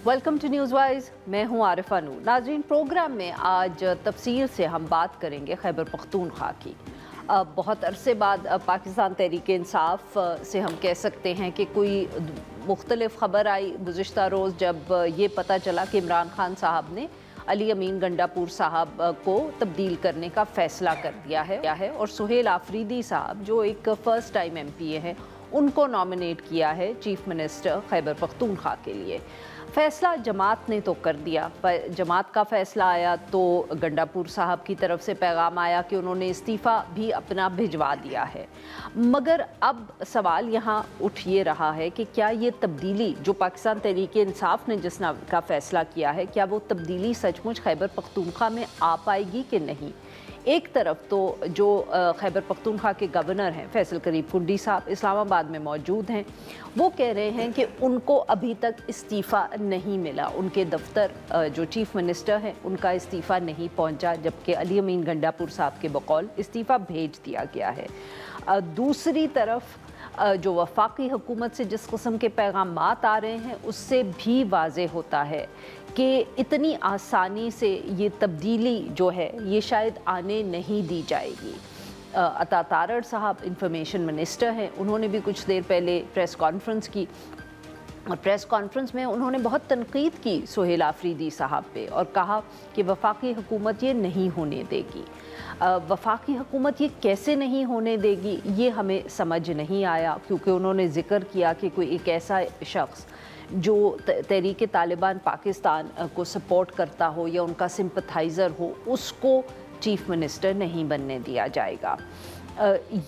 Welcome to news wise. मैं हूं आरिफा नूर। नाज़रीन, प्रोग्राम में आज तफसील से हम बात करेंगे खैबर पख्तूनख्वा की। बहुत अरसे बाद पाकिस्तान तहरीक इंसाफ से हम कह सकते हैं कि कोई मुख्तलिफ ख़बर आई गुज़िश्ता रोज़, जब ये पता चला कि इमरान खान साहब ने अली अमीन गंडापुर साहब को तब्दील करने का फ़ैसला कर दिया है और सुहेल आफरीदी साहब जो एक फ़र्स्ट टाइम MPA हैं, उनको नॉमिनेट किया है चीफ़ मिनिस्टर खैबर पख्तूनख्वा के लिए। फ़ैसला जमात ने तो कर दिया। जमात का फ़ैसला आया तो गंडापुर साहब की तरफ से पैगाम आया कि उन्होंने इस्तीफ़ा भी अपना भिजवा दिया है। मगर अब सवाल यहाँ उठ ये रहा है कि क्या ये तब्दीली जो पाकिस्तान तहरीक इंसाफ ने जिस नाम का फ़ैसला किया है, क्या वो तब्दीली सचमुच खैबर पख्तूनख्वा में आ पाएगी कि नहीं। एक तरफ तो जो खैबर पख्तूनख्वा के गवर्नर हैं फैसल करीम कुंडी साहब इस्लामाबाद में मौजूद हैं, वो कह रहे हैं कि उनको अभी तक इस्तीफ़ा नहीं मिला, उनके दफ्तर जो चीफ़ मिनिस्टर हैं उनका इस्तीफ़ा नहीं पहुंचा, जबकि अली अमीन गंडापुर साहब के बकौल इस्तीफ़ा भेज दिया गया है। दूसरी तरफ जो वफाकी हुकूमत से जिस किस्म के पैगामात आ रहे हैं, उससे भी वाज़े होता है कि इतनी आसानी से ये तब्दीली जो है ये शायद आने नहीं दी जाएगी। अता तारड़ साहब इंफॉर्मेशन मिनिस्टर हैं, उन्होंने भी कुछ देर पहले प्रेस कॉन्फ्रेंस की और प्रेस कॉन्फ्रेंस में उन्होंने बहुत तनकीद की सुहेल आफरीदी साहब पे और कहा कि वफाकी हुकूमत ये नहीं होने देगी। वफाकी हुकूमत ये कैसे नहीं होने देगी ये हमें समझ नहीं आया, क्योंकि उन्होंने ज़िक्र किया कि कोई एक ऐसा शख्स जो तहरीक तालिबान पाकिस्तान को सपोर्ट करता हो या उनका सिंपथाइज़र हो, उसको चीफ़ मिनिस्टर नहीं बनने दिया जाएगा।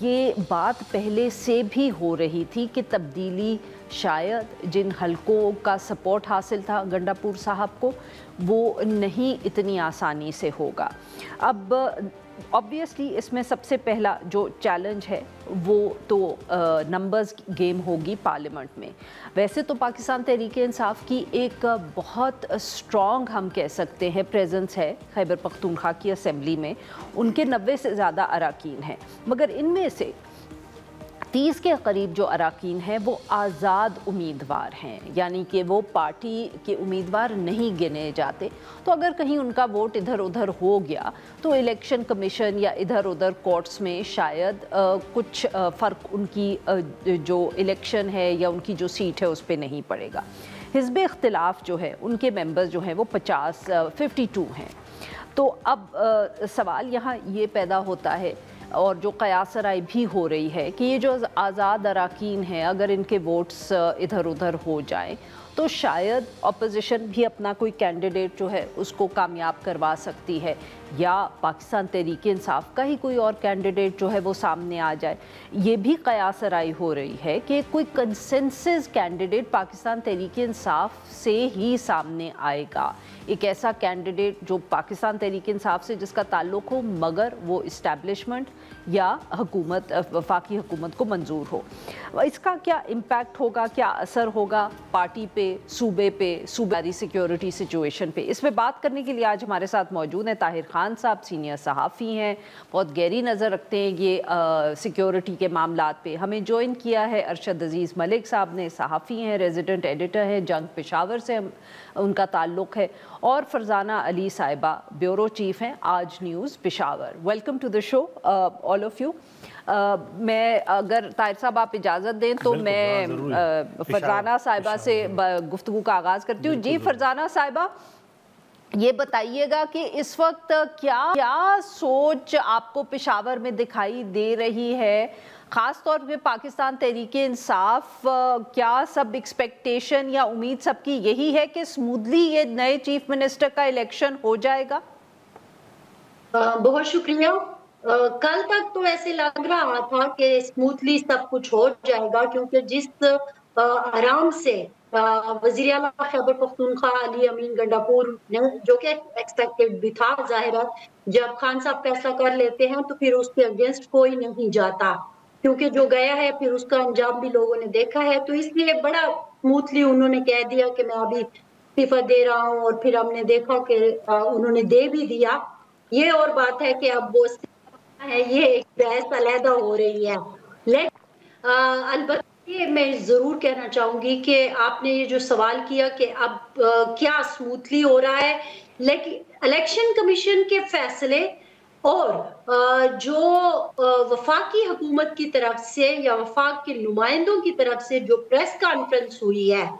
ये बात पहले से भी हो रही थी कि तब्दीली शायद जिन हलकों का सपोर्ट हासिल था गंडापुर साहब को, वो नहीं इतनी आसानी से होगा। अब ऑब्वियसली इसमें सबसे पहला जो चैलेंज है वो तो नंबर्स गेम होगी पार्लियामेंट में। वैसे तो पाकिस्तान तहरीक इंसाफ की एक बहुत स्ट्रॉन्ग हम कह सकते हैं प्रेजेंस है खैबर पख्तूनख्वा की असेंबली में, उनके 90 से ज़्यादा अराकीन हैं, मगर इनमें से 30 के करीब जो अराकीन हैं वो आज़ाद उम्मीदवार हैं, यानी कि वो पार्टी के उम्मीदवार नहीं गिने जाते। तो अगर कहीं उनका वोट इधर उधर हो गया तो इलेक्शन कमीशन या इधर उधर कोर्ट्स में शायद कुछ फ़र्क उनकी जो इलेक्शन है या उनकी जो सीट है उस पर नहीं पड़ेगा। हिज़्ब इख्तिलाफ जो है उनके मेंबर्स जो हैं वो 52 हैं। तो अब सवाल यहाँ ये पैदा होता है और जो क़यासराई भी हो रही है कि ये जो आज़ाद अराकीन हैं, अगर इनके वोट्स इधर उधर हो जाएं तो शायद अपोजिशन भी अपना कोई कैंडिडेट जो है उसको कामयाब करवा सकती है, या पाकिस्तान तहरीक इंसाफ का ही कोई और कैंडिडेट जो है वो सामने आ जाए। ये भी क़यासराई हो रही है कि कोई कंसेंसस कैंडिडेट पाकिस्तान तहरीक इंसाफ से ही सामने आएगा, एक ऐसा कैंडिडेट जो पाकिस्तान तहरीक इंसाफ से जिसका ताल्लुक़ हो मगर वो इस्टेब्लिशमेंट या हुकूमत वफाकी हुकूमत को मंजूर हो। इसका क्या इम्पैक्ट होगा, क्या असर होगा पार्टी पे, सूबारी सिक्योरिटी सिचुएशन पे। इस पर बात करने के लिए आज हमारे साथ मौजूद हैं ताहिर खान साहब, सीनियर सहाफ़ी हैं, बहुत गहरी नज़र रखते हैं ये सिक्योरिटी के मामलात पे। हमें ज्वाइन किया है अरशद अजीज़ मलिक साहब ने, सहाफ़ी हैं, रेजिडेंट एडिटर हैं, जंग पेशावर से उनका ताल्लुक़ है, और फरजाना अली साहिबा ब्यूरो चीफ हैं Aaj News Peshawar. Welcome to the show all of you. मैं अगर ताहिर साहब आप इजाज़त दें तो मैं फरजाना साहिबा से गुफ्तगू का आगाज़ करती हूँ। जी फरजाना साहिबा, ये बताइएगा कि इस वक्त क्या सोच आपको पेशावर में दिखाई दे रही है, ख़ास तौर पे पाकिस्तान तहरीक इंसाफ, क्या सब एक्सपेक्टेशन या उम्मीद सबकी यही है कि स्मूथली ये नए चीफ मिनिस्टर का इलेक्शन हो जाएगा? बहुत शुक्रिया। कल तक तो ऐसे लग रहा था कि स्मूथली सब कुछ हो जाएगा, क्योंकि जिस आराम से वज़ीर आला खैबर पख्तूनख्वा अली अमीन गंडापुर ने, जो कि एक्सपेक्टेड भी था, ज़ाहिर है जब खान साहब फैसला कर लेते हैं तो फिर उसके अगेंस्ट कोई नहीं जाता, क्योंकि जो गया है फिर उसका अंजाम भी लोगों ने देखा है। तो इसलिए बड़ा स्मूथली उन्होंने कह दिया कि मैं अभी इस्तीफा दे रहा हूँ, और फिर हमने देखा कि उन्होंने दे भी दिया। ये और बात है कि अब वो है, ये एक बहस अलहदा हो रही है। लेकिन अलबत्ता ये मैं ज़रूर कहना चाहूँगी कि आपने ये जो सवाल किया कि अब क्या स्मूथली हो रहा है, लेकिन इलेक्शन कमीशन के फैसले और जो वफाकी हुकूमत की तरफ से या वफाक के नुमाइंदों की तरफ से जो प्रेस कॉन्फ्रेंस हुई है,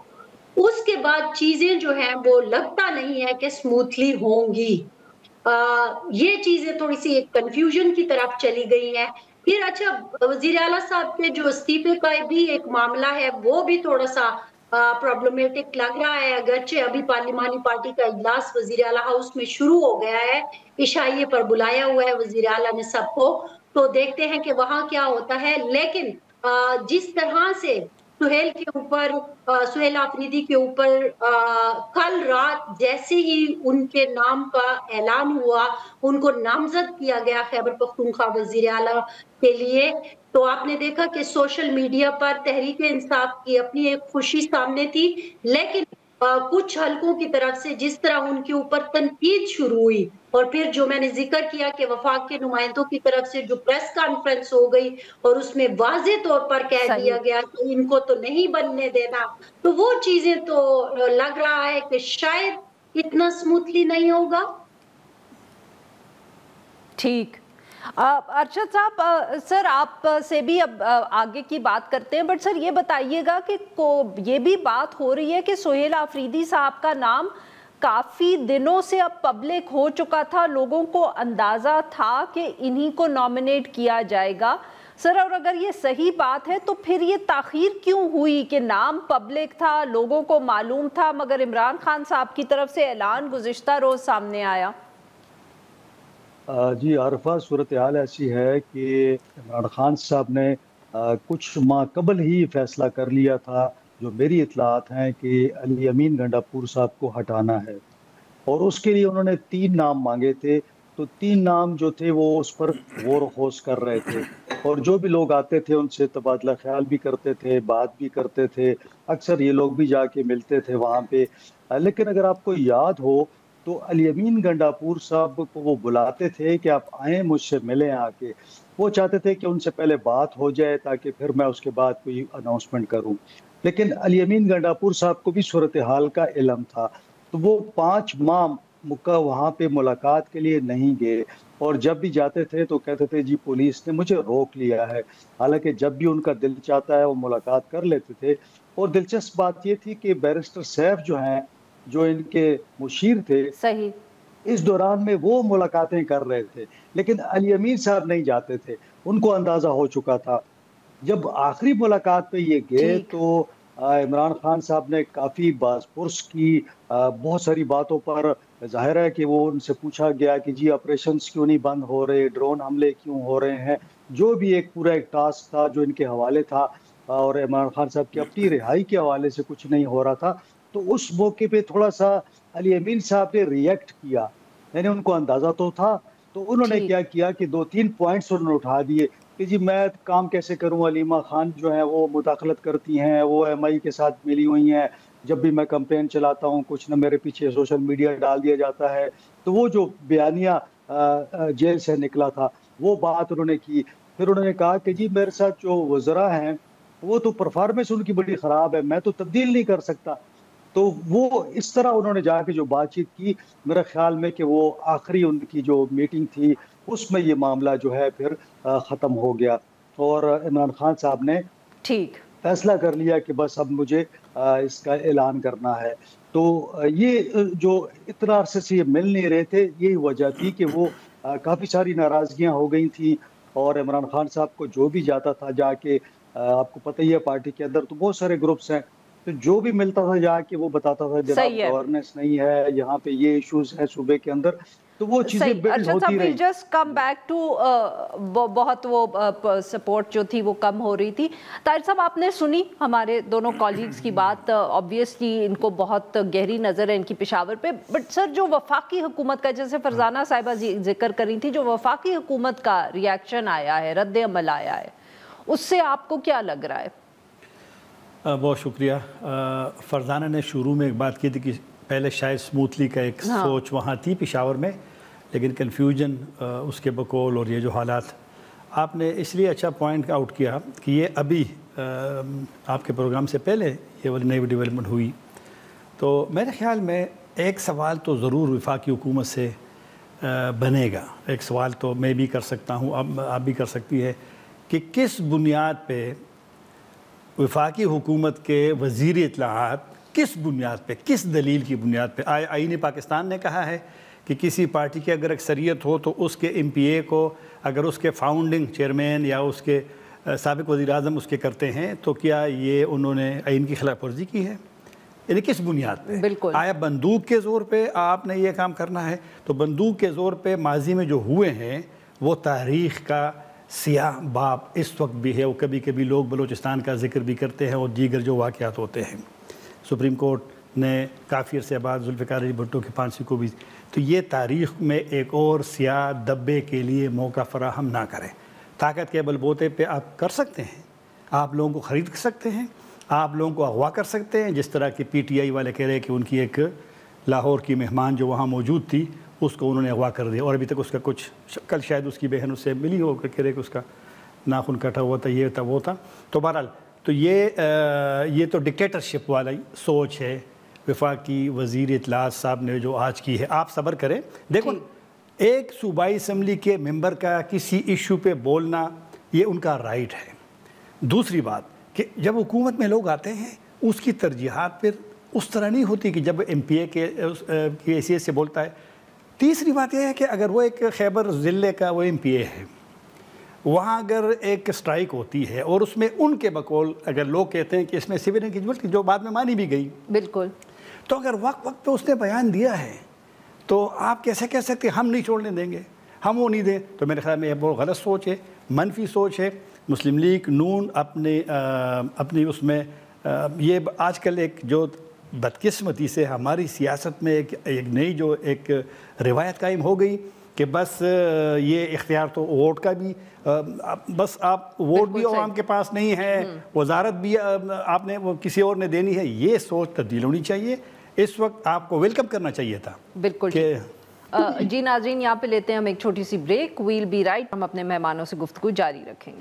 उसके बाद चीज़ें जो हैं वो लगता नहीं है कि स्मूथली होंगी। ये चीजें थोड़ी सी एक कंफ्यूजन की तरफ चली गई हैं। फिर अच्छा, वजीर आला साहब के जो इस्तीफे का भी एक मामला है, वो भी थोड़ा सा प्रॉब्लमेटिक लग रहा है। अगरचे अभी पार्लिमानी पार्टी का इजलास वजीर आला हाउस में शुरू हो गया है, इशाइये पर बुलाया हुआ है वजीर आला ने सबको, तो देखते हैं कि वहां क्या होता है। लेकिन जिस तरह से सुहेल के ऊपर सुहेल आफरीदी के ऊपर कल रात जैसे ही उनके नाम का ऐलान हुआ, उनको नामजद किया गया खैबर पख्तूनख्वा वजीर आला के लिए, तो आपने देखा कि सोशल मीडिया पर तहरीक इंसाफ की अपनी एक खुशी सामने थी, लेकिन कुछ हलकों की तरफ से जिस तरह उनके ऊपर तनकीद शुरू हुई, और फिर जो मैंने जिक्र किया कि वफाक के नुमाइंदों की तरफ से जो प्रेस कॉन्फ्रेंस हो गई और उसमें वाज़े तौर पर कह दिया गया कि इनको तो नहीं बनने देना, तो वो चीजें तो लग रहा है कि शायद इतना स्मूथली नहीं होगा। ठीक। अरशद साहब, सर आप से भी अब आगे की बात करते हैं, बट सर ये बताइएगा कि ये भी बात हो रही है कि सुहेल आफरीदी साहब का नाम काफ़ी दिनों से अब पब्लिक हो चुका था, लोगों को अंदाज़ा था कि इन्हीं को नॉमिनेट किया जाएगा। सर, और अगर ये सही बात है तो फिर ये ताख़ीर क्यों हुई कि नाम पब्लिक था, लोगों को मालूम था, मगर इमरान खान साहब की तरफ से ऐलान गुज़िश्ता रोज़ सामने आया? जी आरफा, सूरत हाल ऐसी है कि इमरान खान साहब ने कुछ माह कबल ही फैसला कर लिया था, जो मेरी इतलात हैं, कि अली अमीन गंडापुर साहब को हटाना है, और उसके लिए उन्होंने 3 नाम मांगे थे। तो 3 नाम जो थे वो उस पर गौर खोज कर रहे थे, और जो भी लोग आते थे उनसे तबादला ख्याल भी करते थे, बात भी करते थे, अक्सर ये लोग भी जाके मिलते थे वहाँ पे। लेकिन अगर आपको याद हो तो अली अमीन गंडापुर साहब को वो बुलाते थे कि आप आएँ, मुझसे मिलें आके। वो चाहते थे कि उनसे पहले बात हो जाए ताकि फिर मैं उसके बाद कोई अनाउंसमेंट करूं। लेकिन अली अमीन गंडापुर साहब को भी सूरत हाल का इल्म था, तो वो 5 माह मुक्का वहाँ पे मुलाकात के लिए नहीं गए, और जब भी जाते थे तो कहते थे जी पुलिस ने मुझे रोक लिया है। हालांकि जब भी उनका दिल चाहता है वो मुलाकात कर लेते थे। और दिलचस्प बात ये थी कि बैरिस्टर सैफ जो हैं, जो इनके मुशीर थे, सही, इस दौरान में वो मुलाकातें कर रहे थे, लेकिन अली अमीन साहब नहीं जाते थे। उनको अंदाजा हो चुका था। जब आखिरी मुलाकात पे ये गए तो इमरान खान साहब ने काफ़ी बाज़पुरस की, बहुत सारी बातों पर ज़ाहिर है कि वो उनसे पूछा गया कि जी ऑपरेशंस क्यों नहीं बंद हो रहे, ड्रोन हमले क्यों हो रहे हैं, जो भी एक पूरा एक टास्क था जो इनके हवाले था, और इमरान खान साहब की अपनी रिहाई के हवाले से कुछ नहीं हो रहा था। तो उस मौके पे थोड़ा सा अली अमीन साहब ने रिएक्ट किया, यानी उनको अंदाजा तो था। तो उन्होंने क्या किया कि 2-3 पॉइंट्स उन्होंने उठा दिए कि जी मैं काम कैसे करूं, अलीमा खान जो है वो मुदाखलत करती हैं, वो एमआई के साथ मिली हुई हैं, जब भी मैं कैंपेन चलाता हूं कुछ न मेरे पीछे सोशल मीडिया डाल दिया जाता है। तो वो जो बयानिया जेल से निकला था वो बात उन्होंने की। फिर उन्होंने कहा कि जी मेरे साथ जो वज़रा हैं वो तो परफॉर्मेंस उनकी बड़ी ख़राब है, मैं तो तब्दील नहीं कर सकता। तो वो इस तरह उन्होंने जाके जो बातचीत की, मेरे ख्याल में कि वो आखिरी उनकी जो मीटिंग थी उसमें ये मामला जो है फिर ख़त्म हो गया, और इमरान खान साहब ने ठीक फैसला कर लिया कि बस अब मुझे इसका ऐलान करना है। तो ये जो इतना अरसे से ये मिल नहीं रहे थे, यही वजह थी कि वो काफ़ी सारी नाराज़गियाँ हो गई थी, और इमरान खान साहब को जो भी जाता था जाके, आपको पता ही है पार्टी के अंदर तो बहुत सारे ग्रुप्स हैं, तो जो भी मिलता था जाके वो बताता था जनाब गवर्नेंस नहीं है, यहाँ पे ये इश्यूज है सूबे के अंदर। तो वो चीजें बिल्ड होती रही। जस्ट कम बैक टू बहुत वो सपोर्ट जो थी वो कम हो रही थी। ताहिर साहब, आपने सुनी हमारे दोनों कॉलीग्स की बात, ऑब्वियसली इनको बहुत गहरी नज़र है इनकी पेशावर पे, बट सर जो वफाकी हुकूमत का, जैसे फरजाना साहिबा जिक्र कर रही थी, जो वफाकी हुकूमत का रिएक्शन आया है, रद्द अमल आया है, उससे आपको क्या लग रहा है? बहुत शुक्रिया। फरजाना ने शुरू में एक बात की थी कि पहले शायद स्मूथली का एक सोच वहाँ थी पेशावर में, लेकिन कन्फ्यूजन उसके बकौल और ये जो हालात آپ نے اس لیے اچھا پوائنٹ آؤٹ کیا کہ یہ ابھی آپ کے پروگرام سے پہلے یہ والی نئی ڈیولپمنٹ ہوئی، تو میرے خیال میں ایک سوال تو ضرور وفاقی حکومت سے بنے گا. ایک سوال تو میں بھی کر سکتا ہوں، آپ بھی کر سکتی ہے، کہ کس بنیاد پہ وفاقی حکومت کے وزیر اطلاعات کس بنیاد پہ، کس دلیل کی بنیاد پہ، آئین پاکستان نے کہا ہے کہ کسی پارٹی کی اگر اکثریت ہو تو اس کے ایم پی اے کو اگر اس کے فاؤنڈنگ چیئرمین یا اس کے سابق وزیر اعظم اس کے کرتے ہیں تو کیا یہ انہوں نے آئین کی خلاف ورزی کی ہے؟ یعنی کس بنیاد پہ؟ بالکل. آیا بندوق کے زور پہ آپ نے یہ کام کرنا ہے؟ تو بندوق کے زور پہ ماضی میں جو ہوئے ہیں وہ تاریخ کا سیاہ باب اس وقت بھی ہے. وہ کبھی کبھی لوگ بلوچستان کا ذکر بھی کرتے ہیں اور دیگر جو واقعات ہوتے ہیں. سپریم کورٹ نے کافی عرصے بعد ذوالفقار علی بھٹو کی پھانسی کو بھی، تو یہ تاریخ میں ایک اور سیاہ دبے کے لیے موقع فراہم نہ کریں. طاقت کے بل بوتے پہ آپ کر سکتے ہیں، آپ لوگوں کو خرید سکتے ہیں، آپ لوگوں کو اغوا کر سکتے ہیں، جس طرح کہ پی ٹی آئی والے کہہ رہے ہیں کہ ان کی ایک لاہور کی مہمان جو وہاں موجود تھی اس کو انہوں نے اغوا کر دیا اور ابھی تک اس کا کچھ، کل شاید اس کی بہن اس سے ملی ہو کر کہہ رہے کہ اس کا ناخن کٹا ہوا تھا، یہ تھا وہ تھا. تو بہرحال تو یہ تو ڈکٹیٹرشپ والا سوچ ہے وفاقی وزیر اطلاعات صاحب نے جو آج کی ہے. آپ صبر کریں. دیکھو ایک صوبائی اسمبلی کے ممبر کا کسی ایشو پہ بولنا یہ ان کا رائٹ ہے. دوسری بات کہ جب حکومت میں لوگ آتے ہیں اس کی ترجیحات پھر اس طرح نہیں ہوتی کہ جب ایم پی اے کے حیثیت سے بولتا ہے. تیسری بات یہ ہے کہ اگر وہ ایک خیبر ضلع کا وہ ایم پی اے ہے، وہاں اگر ایک اسٹرائک ہوتی ہے اور اس میں ان کے بقول اگر لوگ کہتے ہیں کہ اس میں سول انگیجمنٹ جو بعد میں مانی بھی گئی، بالکل، تو اگر وقت پہ اس نے بیان دیا ہے تو آپ کیسے کہہ سکتے ہم نہیں چھوڑنے دیں گے، ہم وہ نہیں دیں؟ تو میرے خیال میں یہ بہت غلط سوچ ہے، منفی سوچ ہے. مسلم لیگ نون اپنی اس میں یہ آج کل ایک جو بدقسمتی سے ہماری سیاست میں ایک نئی جو ایک روایت قائم ہو گئی کہ بس یہ اختیار تو ووٹ کا بھی، بس آپ ووٹ بھی عوام کے پاس نہیں ہے، وزارت بھی آپ نے وہ کسی اور نے دینی ہے. یہ سوچ تبدیل ہونی چاہیے. اس وقت آپ کو ویلکم کرنا چاہیے تھا. بالکل. جی ناظرین، یہاں پہ لیتے ہیں ہم ایک چھوٹی سی بریک. We'll be right. ہم اپنے مہمانوں سے گفتگو جاری رکھیں گے.